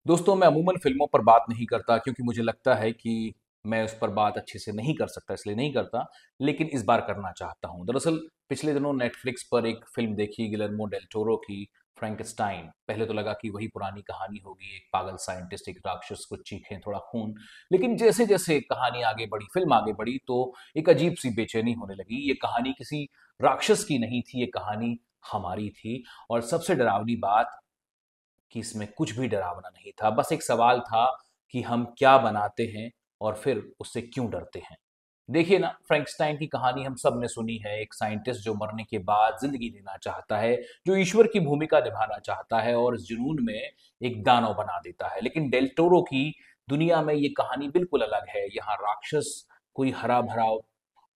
दोस्तों, मैं अमूमन फ़िल्मों पर बात नहीं करता क्योंकि मुझे लगता है कि मैं उस पर बात अच्छे से नहीं कर सकता, इसलिए नहीं करता, लेकिन इस बार करना चाहता हूँ। दरअसल पिछले दिनों नेटफ्लिक्स पर एक फ़िल्म देखी गिलर्मो डेल टोरो की फ्रैंकेनस्टाइन। पहले तो लगा कि वही पुरानी कहानी होगी, एक पागल साइंटिस्ट, एक राक्षस, कुछ चीखें, थोड़ा खून। लेकिन जैसे-जैसे कहानी आगे बढ़ी, फ़िल्म आगे बढ़ी तो एक अजीब-सी बेचैनी होने लगी। ये कहानी किसी राक्षस की नहीं थी, ये कहानी हमारी थी और सबसे डरावनी बात कि इसमें कुछ भी डरावना नहीं था। बस एक सवाल था कि हम क्या बनाते हैं और फिर उससे क्यों डरते हैं? देखिए ना, फ्रैंकस्टाइन की कहानी हम सब ने सुनी है। एक साइंटिस्ट जो मरने के बाद ज़िंदगी जीना चाहता है, जो ईश्वर की भूमिका निभाना चाहता है और इस जुनून में एक दानव बना देता है। लेकिन डेल टोरो की दुनिया में ये कहानी बिल्कुल अलग है। यहाँ राक्षस कोई हरा-भरा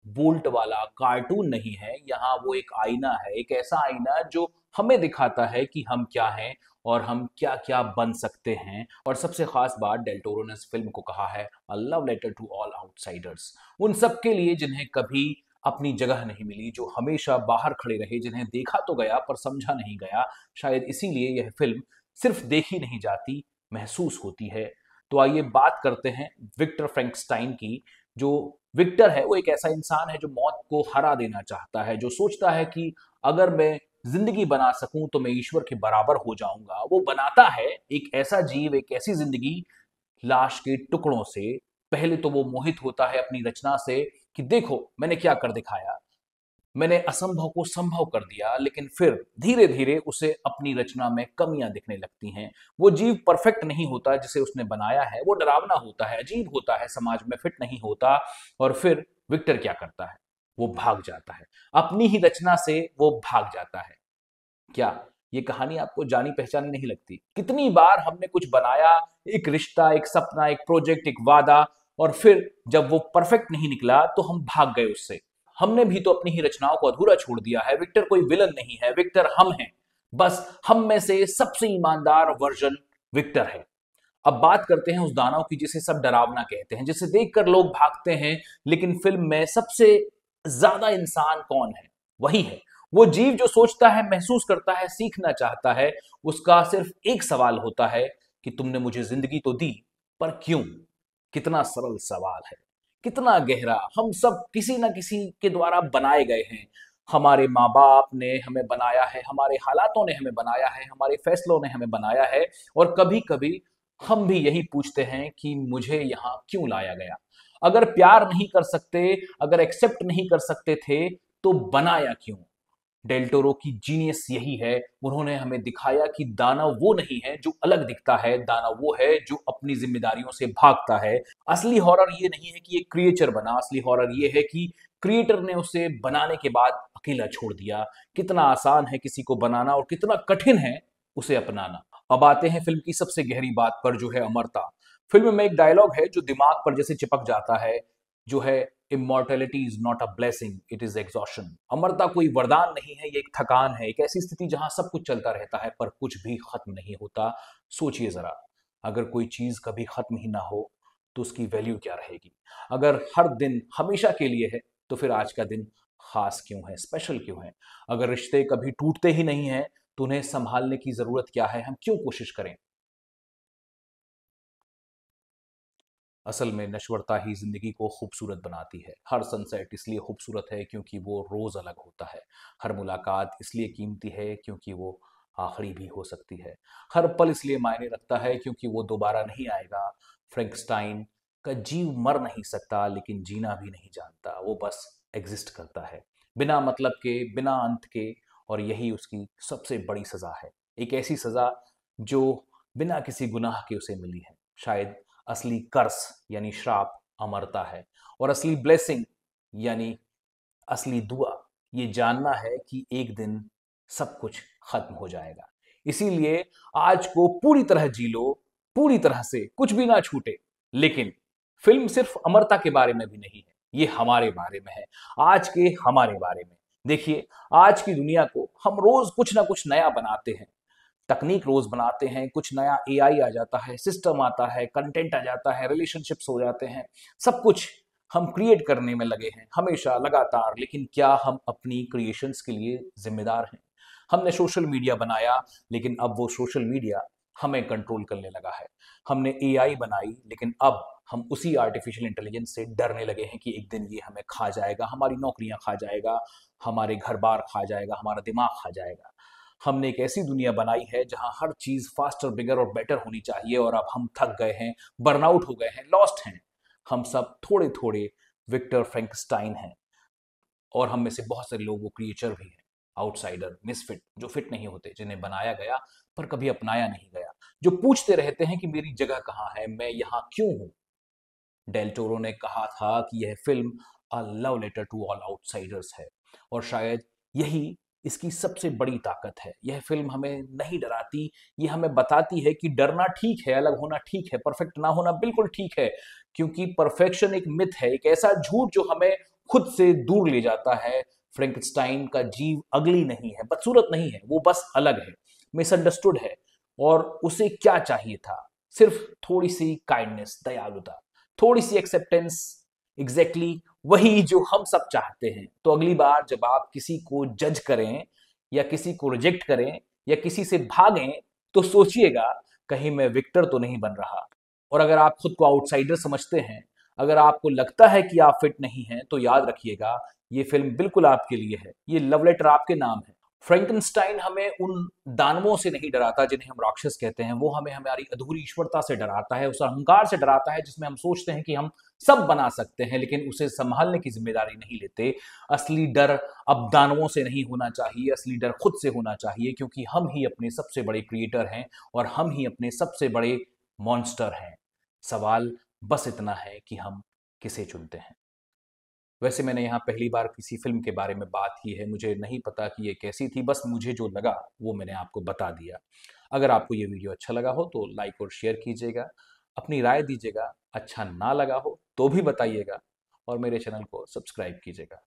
बोल्ट वाला कार्टून नहीं है, यहाँ वो एक आईना है, एक ऐसा आईना जो हमें दिखाता है कि हम क्या हैं और हम क्या-क्या बन सकते हैं। और सबसे खास बात, डेल टोरो ने इस फ़िल्म को कहा है a love letter to all outsiders. उन सब के लिए जिन्हें कभी अपनी जगह नहीं मिली, जो हमेशा बाहर खड़े रहे, जिन्हें देखा तो गया पर समझा नहीं गया। शायद इसीलिए यह फ़िल्म सिर्फ देखी नहीं जाती, महसूस होती है। तो आइए बात करते हैं विक्टर फ्रैंकस्टाइन की। जो विक्टर है वो एक ऐसा इंसान है जो मौत को हरा देना चाहता है, जो सोचता है कि अगर मैं जिंदगी बना सकूं तो मैं ईश्वर के बराबर हो जाऊंगा। वो बनाता है एक ऐसा जीव, एक ऐसी जिंदगी लाश के टुकड़ों से। पहले तो वो मोहित होता है अपनी रचना से कि देखो मैंने क्या कर दिखाया, मैंने असंभव को संभव कर दिया। लेकिन फिर धीरे धीरे उसे अपनी रचना में कमियां दिखने लगती हैं। वो जीव परफेक्ट नहीं होता जिसे उसने बनाया है, वो डरावना होता है, अजीब होता है, समाज में फिट नहीं होता। और फिर विक्टर क्या करता है? वो भाग जाता है, अपनी ही रचना से वो भाग जाता है। क्या ये कहानी आपको जानी पहचानी नहीं लगती? कितनी बार हमने कुछ बनाया, एक रिश्ता, एक सपना, एक प्रोजेक्ट, एक वादा, और फिर जब वो परफेक्ट नहीं निकला तो हम भाग गए उससे। हमने भी तो अपनी ही रचनाओं को अधूरा छोड़ दिया है। विक्टर कोई विलन नहीं है, विक्टर हम हैं। बस हम में से सबसे ईमानदार वर्जन विक्टर है। अब बात करते हैं उस दानव की जिसे सब डरावना कहते हैं, जिसे देखकर लोग भागते हैं। लेकिन फिल्म में सबसे ज्यादा इंसान कौन है? वही है वो जीव जो सोचता है, महसूस करता है, सीखना चाहता है। उसका सिर्फ एक सवाल होता है कि तुमने मुझे जिंदगी तो दी, पर क्यों? कितना सरल सवाल है, कितना गहरा। हम सब किसी ना किसी के द्वारा बनाए गए हैं। हमारे माँ बाप ने हमें बनाया है, हमारे हालातों ने हमें बनाया है, हमारे फैसलों ने हमें बनाया है। और कभी कभी हम भी यही पूछते हैं कि मुझे यहाँ क्यों लाया गया? अगर प्यार नहीं कर सकते, अगर एक्सेप्ट नहीं कर सकते थे, तो बनाया क्यों? डेल टोरो की जीनियस यही है। उन्होंने हमें दिखाया कि दानव वो नहीं है जो अलग दिखता है, दानव वो है जो अपनी जिम्मेदारियों से भागता है। असली हॉरर ये नहीं है कि ये क्रिएचर बना, असली हॉरर ये है कि क्रिएटर ने उसे बनाने के बाद अकेला छोड़ दिया। कितना आसान है किसी को बनाना और कितना कठिन है उसे अपनाना। अब आते हैं फिल्म की सबसे गहरी बात पर, जो है अमरता। फिल्म में एक डायलॉग है जो दिमाग पर जैसे चिपक जाता है, जो है immortality is not a blessing, it is exhaustion. अमरता कोई वरदान नहीं है, ये एक थकान है, एक ऐसी स्थिति जहां सब कुछ चलता रहता है पर कुछ भी खत्म नहीं होता। सोचिए जरा, अगर कोई चीज कभी खत्म ही ना हो तो उसकी वैल्यू क्या रहेगी? अगर हर दिन हमेशा के लिए है तो फिर आज का दिन खास क्यों है, स्पेशल क्यों है? अगर रिश्ते कभी टूटते ही नहीं है तो उन्हें संभालने की जरूरत क्या है? हम क्यों कोशिश करें? असल में नश्वरता ही जिंदगी को खूबसूरत बनाती है। हर सनसेट इसलिए खूबसूरत है क्योंकि वो रोज अलग होता है। हर मुलाकात इसलिए कीमती है क्योंकि वो आखिरी भी हो सकती है। हर पल इसलिए मायने रखता है क्योंकि वो दोबारा नहीं आएगा। फ्रैंकस्टाइन का जीव मर नहीं सकता लेकिन जीना भी नहीं जानता। वो बस एग्जिस्ट करता है, बिना मतलब के, बिना अंत के। और यही उसकी सबसे बड़ी सजा है। एक ऐसी सजा जो बिना किसी गुनाह के उसे मिली है। शायद असली कर्स यानी श्राप अमरता है, और असली ब्लेसिंग यानी असली दुआ ये जानना है कि एक दिन सब कुछ खत्म हो जाएगा। इसीलिए आज को पूरी तरह जी लो, पूरी तरह से, कुछ भी ना छूटे। लेकिन फिल्म सिर्फ अमरता के बारे में भी नहीं है, ये हमारे बारे में है, आज के हमारे बारे में। देखिए, आज की दुनिया को हम रोज कुछ ना कुछ नया बनाते हैं। तकनीक रोज बनाते हैं, कुछ नया एआई आ जाता है, सिस्टम आता है, कंटेंट आ जाता है, रिलेशनशिप्स हो जाते हैं। सब कुछ हम क्रिएट करने में लगे हैं, हमेशा लगातार। लेकिन क्या हम अपनी क्रिएशंस के लिए जिम्मेदार हैं? हमने सोशल मीडिया बनाया, लेकिन अब वो सोशल मीडिया हमें कंट्रोल करने लगा है। हमने एआई बनाई, लेकिन अब हम उसी आर्टिफिशियल इंटेलिजेंस से डरने लगे हैं कि एक दिन ये हमें खा जाएगा, हमारी नौकरियां खा जाएगा, हमारे घर बार खा जाएगा, हमारा दिमाग खा जाएगा। हमने एक ऐसी दुनिया बनाई है जहां हर चीज फास्टर, बिगर और बेटर होनी चाहिए, और अब हम थक गए हैं, बर्नआउट हो गए हैं, लॉस्ट हैं। हम सब थोड़े थोड़े विक्टर फ्रैंकस्टाइन हैं, और हम में से बहुत सारे लोग वो क्रिएचर भी हैं, आउटसाइडर, मिसफिट, जो फिट नहीं होते, जिन्हें बनाया गया पर कभी अपनाया नहीं गया, जो पूछते रहते हैं कि मेरी जगह कहाँ है, मैं यहाँ क्यों हूं। डेल टोरो ने कहा था कि यह film a love letter to all outsiders है, और शायद यही इसकी सबसे बड़ी ताकत है। यह फिल्म हमें नहीं डराती, ये हमें बताती है कि डरना ठीक है, अलग होना ठीक है, परफेक्ट ना होना बिल्कुल ठीक है, क्योंकि परफेक्शन एक मिथ है, एक ऐसा झूठ जो हमें खुद से दूर ले जाता है। फ्रैंकस्टाइन का जीव अगली नहीं है, बदसूरत नहीं है, वो बस अलग है, मिसअंडरस्टूड है, और उसे क्या चाहिए था? सिर्फ थोड़ी सी काइंडनेस, दयालुता, थोड़ी सी एक्सेप्टेंस, एग्जैक्टली वही जो हम सब चाहते हैं। तो अगली बार जब आप किसी को जज करें, या किसी को रिजेक्ट करें, या किसी से भागें, तो सोचिएगा कहीं मैं विक्टर तो नहीं बन रहा। और अगर आप खुद को आउटसाइडर समझते हैं, अगर आपको लगता है कि आप फिट नहीं हैं, तो याद रखिएगा ये फिल्म बिल्कुल आपके लिए है, ये लव लेटर आपके नाम है। फ्रैंकनस्टाइन हमें उन दानवों से नहीं डराता जिन्हें हम राक्षस कहते हैं, वो हमें हमारी अधूरी ईश्वरता से डराता है, उस अहंकार से डराता है जिसमें हम सोचते हैं कि हम सब बना सकते हैं, लेकिन उसे संभालने की जिम्मेदारी नहीं लेते। असली डर अब दानवों से नहीं होना चाहिए, असली डर खुद से होना चाहिए, क्योंकि हम ही अपने सबसे बड़े क्रिएटर हैं, और हम ही अपने सबसे बड़े मॉन्स्टर हैं। सवाल बस इतना है कि हम किसे चुनते हैं। वैसे मैंने यहाँ पहली बार किसी फिल्म के बारे में बात की है, मुझे नहीं पता कि ये कैसी थी, बस मुझे जो लगा वो मैंने आपको बता दिया। अगर आपको ये वीडियो अच्छा लगा हो तो लाइक और शेयर कीजिएगा, अपनी राय दीजिएगा, अच्छा ना लगा हो तो भी बताइएगा, और मेरे चैनल को सब्सक्राइब कीजिएगा।